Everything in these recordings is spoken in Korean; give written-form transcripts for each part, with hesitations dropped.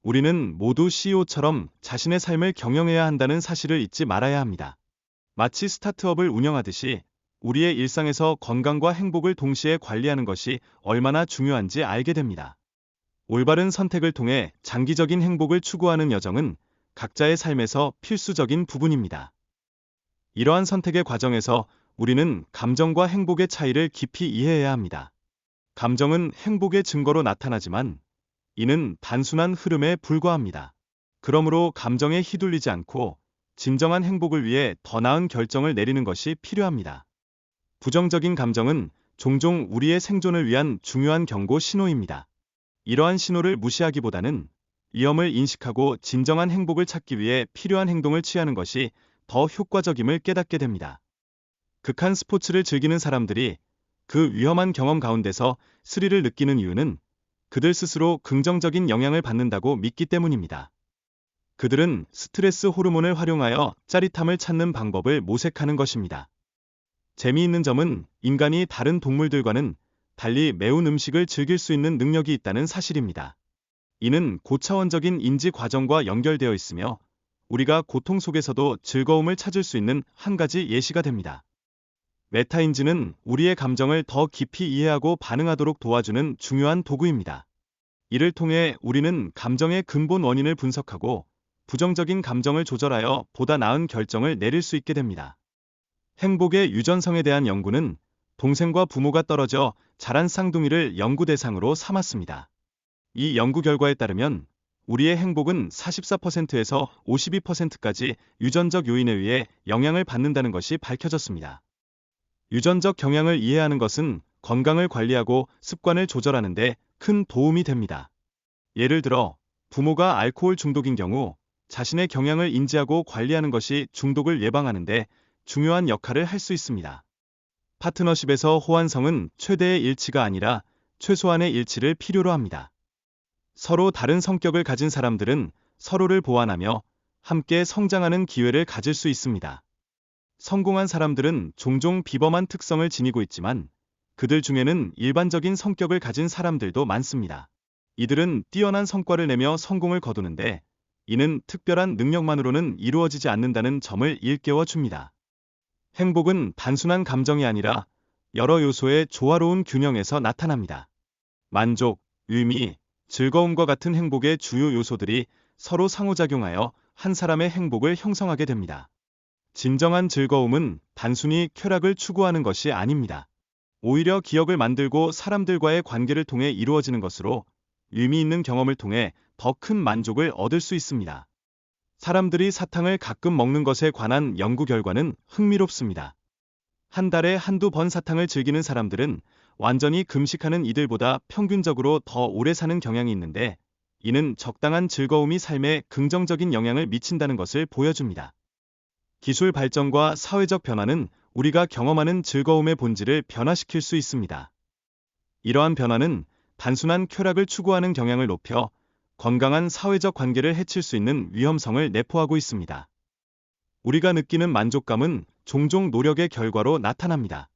우리는 모두 CEO처럼 자신의 삶을 경영해야 한다는 사실을 잊지 말아야 합니다. 마치 스타트업을 운영하듯이 우리의 일상에서 건강과 행복을 동시에 관리하는 것이 얼마나 중요한지 알게 됩니다. 올바른 선택을 통해 장기적인 행복을 추구하는 여정은 각자의 삶에서 필수적인 부분입니다. 이러한 선택의 과정에서 우리는 감정과 행복의 차이를 깊이 이해해야 합니다. 감정은 행복의 증거로 나타나지만 이는 단순한 흐름에 불과합니다. 그러므로 감정에 휘둘리지 않고 진정한 행복을 위해 더 나은 결정을 내리는 것이 필요합니다. 부정적인 감정은 종종 우리의 생존을 위한 중요한 경고 신호입니다. 이러한 신호를 무시하기보다는 위험을 인식하고 진정한 행복을 찾기 위해 필요한 행동을 취하는 것이 더 효과적임을 깨닫게 됩니다. 극한 스포츠를 즐기는 사람들이 그 위험한 경험 가운데서 스릴을 느끼는 이유는 그들 스스로 긍정적인 영향을 받는다고 믿기 때문입니다. 그들은 스트레스 호르몬을 활용하여 짜릿함을 찾는 방법을 모색하는 것입니다. 재미있는 점은 인간이 다른 동물들과는 달리 매운 음식을 즐길 수 있는 능력이 있다는 사실입니다. 이는 고차원적인 인지 과정과 연결되어 있으며 우리가 고통 속에서도 즐거움을 찾을 수 있는 한 가지 예시가 됩니다. 메타인지는 우리의 감정을 더 깊이 이해하고 반응하도록 도와주는 중요한 도구입니다. 이를 통해 우리는 감정의 근본 원인을 분석하고 부정적인 감정을 조절하여 보다 나은 결정을 내릴 수 있게 됩니다. 행복의 유전성에 대한 연구는 동생과 부모가 떨어져 자란 쌍둥이를 연구 대상으로 삼았습니다. 이 연구 결과에 따르면 우리의 행복은 44%에서 52%까지 유전적 요인에 의해 영향을 받는다는 것이 밝혀졌습니다. 유전적 경향을 이해하는 것은 건강을 관리하고 습관을 조절하는 데 큰 도움이 됩니다. 예를 들어 부모가 알코올 중독인 경우 자신의 경향을 인지하고 관리하는 것이 중독을 예방하는 데 중요한 역할을 할 수 있습니다. 파트너십에서 호환성은 최대의 일치가 아니라 최소한의 일치를 필요로 합니다. 서로 다른 성격을 가진 사람들은 서로를 보완하며 함께 성장하는 기회를 가질 수 있습니다. 성공한 사람들은 종종 비범한 특성을 지니고 있지만 그들 중에는 일반적인 성격을 가진 사람들도 많습니다. 이들은 뛰어난 성과를 내며 성공을 거두는데 이는 특별한 능력만으로는 이루어지지 않는다는 점을 일깨워 줍니다. 행복은 단순한 감정이 아니라 여러 요소의 조화로운 균형에서 나타납니다. 만족, 의미, 즐거움과 같은 행복의 주요 요소들이 서로 상호작용하여 한 사람의 행복을 형성하게 됩니다. 진정한 즐거움은 단순히 쾌락을 추구하는 것이 아닙니다. 오히려 기억을 만들고 사람들과의 관계를 통해 이루어지는 것으로 의미 있는 경험을 통해 더 큰 만족을 얻을 수 있습니다. 사람들이 사탕을 가끔 먹는 것에 관한 연구 결과는 흥미롭습니다. 한 달에 한두 번 사탕을 즐기는 사람들은 완전히 금식하는 이들보다 평균적으로 더 오래 사는 경향이 있는데 이는 적당한 즐거움이 삶에 긍정적인 영향을 미친다는 것을 보여줍니다. 기술 발전과 사회적 변화는 우리가 경험하는 즐거움의 본질을 변화시킬 수 있습니다. 이러한 변화는 단순한 쾌락을 추구하는 경향을 높여 건강한 사회적 관계를 해칠 수 있는 위험성을 내포하고 있습니다. 우리가 느끼는 만족감은 종종 노력의 결과로 나타납니다.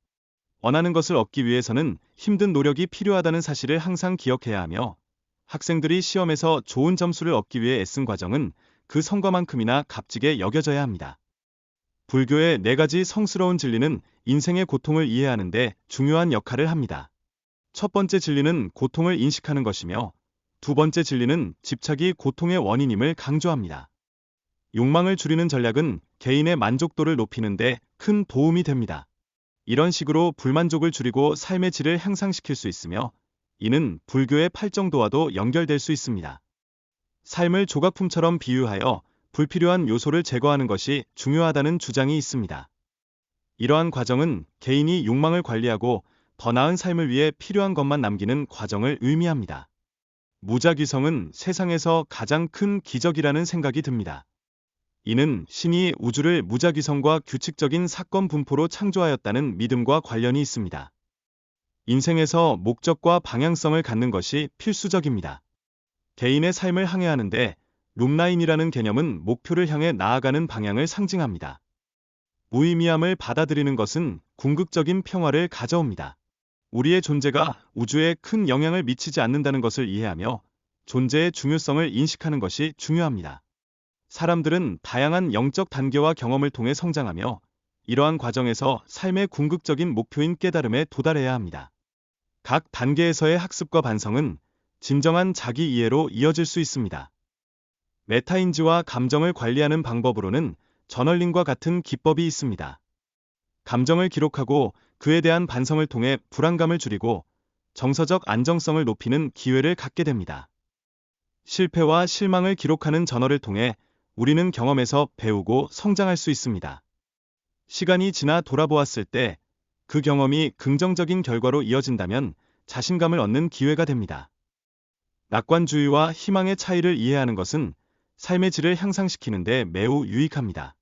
원하는 것을 얻기 위해서는 힘든 노력이 필요하다는 사실을 항상 기억해야 하며 학생들이 시험에서 좋은 점수를 얻기 위해 애쓴 과정은 그 성과만큼이나 값지게 여겨져야 합니다. 불교의 4가지 성스러운 진리는 인생의 고통을 이해하는 데 중요한 역할을 합니다. 첫 번째 진리는 고통을 인식하는 것이며 두 번째 진리는 집착이 고통의 원인임을 강조합니다. 욕망을 줄이는 전략은 개인의 만족도를 높이는 데 큰 도움이 됩니다. 이런 식으로 불만족을 줄이고 삶의 질을 향상시킬 수 있으며 이는 불교의 팔정도와도 연결될 수 있습니다. 삶을 조각품처럼 비유하여 불필요한 요소를 제거하는 것이 중요하다는 주장이 있습니다. 이러한 과정은 개인이 욕망을 관리하고 더 나은 삶을 위해 필요한 것만 남기는 과정을 의미합니다. 무작위성은 세상에서 가장 큰 기적이라는 생각이 듭니다. 이는 신이 우주를 무작위성과 규칙적인 사건 분포로 창조하였다는 믿음과 관련이 있습니다. 인생에서 목적과 방향성을 갖는 것이 필수적입니다. 개인의 삶을 항해하는데 룸라인이라는 개념은 목표를 향해 나아가는 방향을 상징합니다. 무의미함을 받아들이는 것은 궁극적인 평화를 가져옵니다. 우리의 존재가 우주에 큰 영향을 미치지 않는다는 것을 이해하며 존재의 중요성을 인식하는 것이 중요합니다. 사람들은 다양한 영적 단계와 경험을 통해 성장하며 이러한 과정에서 삶의 궁극적인 목표인 깨달음에 도달해야 합니다. 각 단계에서의 학습과 반성은 진정한 자기 이해로 이어질 수 있습니다. 메타인지와 감정을 관리하는 방법으로는 저널링과 같은 기법이 있습니다. 감정을 기록하고 그에 대한 반성을 통해 불안감을 줄이고 정서적 안정성을 높이는 기회를 갖게 됩니다. 실패와 실망을 기록하는 저널을 통해 우리는 경험에서 배우고 성장할 수 있습니다. 시간이 지나 돌아보았을 때 그 경험이 긍정적인 결과로 이어진다면 자신감을 얻는 기회가 됩니다. 낙관주의와 희망의 차이를 이해하는 것은 삶의 질을 향상시키는 데 매우 유익합니다.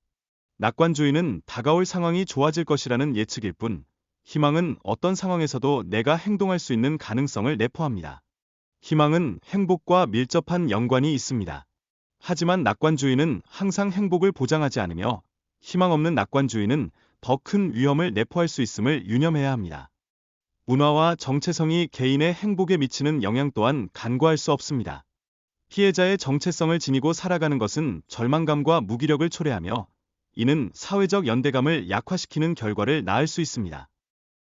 낙관주의는 다가올 상황이 좋아질 것이라는 예측일 뿐, 희망은 어떤 상황에서도 내가 행동할 수 있는 가능성을 내포합니다. 희망은 행복과 밀접한 연관이 있습니다. 하지만 낙관주의는 항상 행복을 보장하지 않으며 희망 없는 낙관주의는 더 큰 위험을 내포할 수 있음을 유념해야 합니다. 문화와 정체성이 개인의 행복에 미치는 영향 또한 간과할 수 없습니다. 피해자의 정체성을 지니고 살아가는 것은 절망감과 무기력을 초래하며 이는 사회적 연대감을 약화시키는 결과를 낳을 수 있습니다.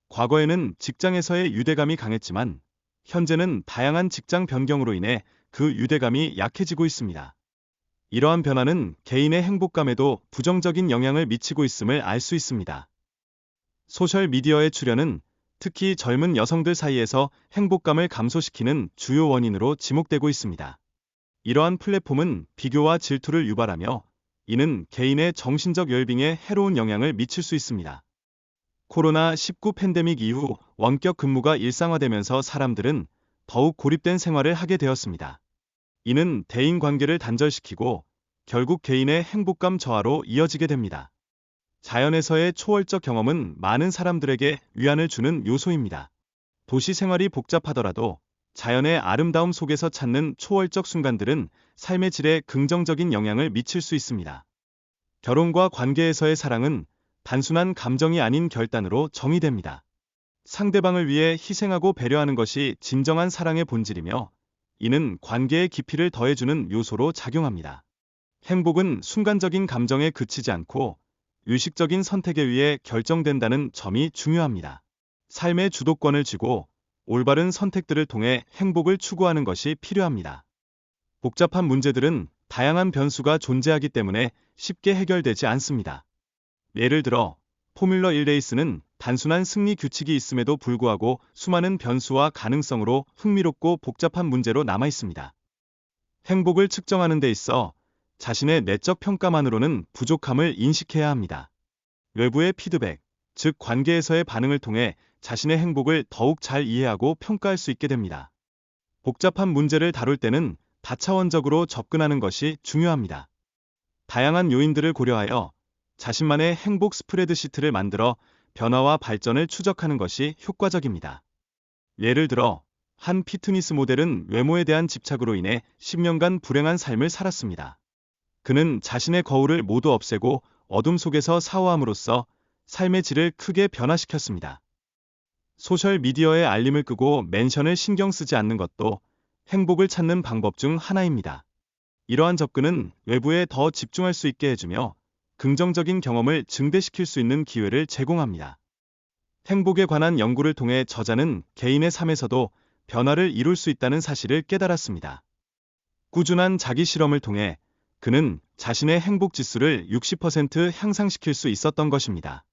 과거에는 직장에서의 유대감이 강했지만 현재는 다양한 직장 변경으로 인해 그 유대감이 약해지고 있습니다. 이러한 변화는 개인의 행복감에도 부정적인 영향을 미치고 있음을 알 수 있습니다. 소셜미디어의 출현은 특히 젊은 여성들 사이에서 행복감을 감소시키는 주요 원인으로 지목되고 있습니다. 이러한 플랫폼은 비교와 질투를 유발하며 이는 개인의 정신적 웰빙에 해로운 영향을 미칠 수 있습니다. 코로나19 팬데믹 이후 원격 근무가 일상화되면서 사람들은 더욱 고립된 생활을 하게 되었습니다. 이는 대인 관계를 단절시키고 결국 개인의 행복감 저하로 이어지게 됩니다. 자연에서의 초월적 경험은 많은 사람들에게 위안을 주는 요소입니다. 도시 생활이 복잡하더라도 자연의 아름다움 속에서 찾는 초월적 순간들은 삶의 질에 긍정적인 영향을 미칠 수 있습니다. 결혼과 관계에서의 사랑은 단순한 감정이 아닌 결단으로 정의됩니다. 상대방을 위해 희생하고 배려하는 것이 진정한 사랑의 본질이며 이는 관계의 깊이를 더해주는 요소로 작용합니다. 행복은 순간적인 감정에 그치지 않고 의식적인 선택에 의해 결정된다는 점이 중요합니다. 삶의 주도권을 쥐고 올바른 선택들을 통해 행복을 추구하는 것이 필요합니다. 복잡한 문제들은 다양한 변수가 존재하기 때문에 쉽게 해결되지 않습니다. 예를 들어 포뮬러 1 레이스는 단순한 승리 규칙이 있음에도 불구하고 수많은 변수와 가능성으로 흥미롭고 복잡한 문제로 남아 있습니다. 행복을 측정하는 데 있어 자신의 내적 평가만으로는 부족함을 인식해야 합니다. 외부의 피드백, 즉 관계에서의 반응을 통해 자신의 행복을 더욱 잘 이해하고 평가할 수 있게 됩니다. 복잡한 문제를 다룰 때는 다차원적으로 접근하는 것이 중요합니다. 다양한 요인들을 고려하여 자신만의 행복 스프레드시트를 만들어 변화와 발전을 추적하는 것이 효과적입니다. 예를 들어 한 피트니스 모델은 외모에 대한 집착으로 인해 10년간 불행한 삶을 살았습니다. 그는 자신의 거울을 모두 없애고 어둠 속에서 사호함으로써 삶의 질을 크게 변화시켰습니다. 소셜미디어의 알림을 끄고 멘션을 신경 쓰지 않는 것도 행복을 찾는 방법 중 하나입니다. 이러한 접근은 외부에 더 집중할 수 있게 해주며 긍정적인 경험을 증대시킬 수 있는 기회를 제공합니다. 행복에 관한 연구를 통해 저자는 개인의 삶에서도 변화를 이룰 수 있다는 사실을 깨달았습니다. 꾸준한 자기 실험을 통해 그는 자신의 행복 지수를 60% 향상시킬 수 있었던 것입니다.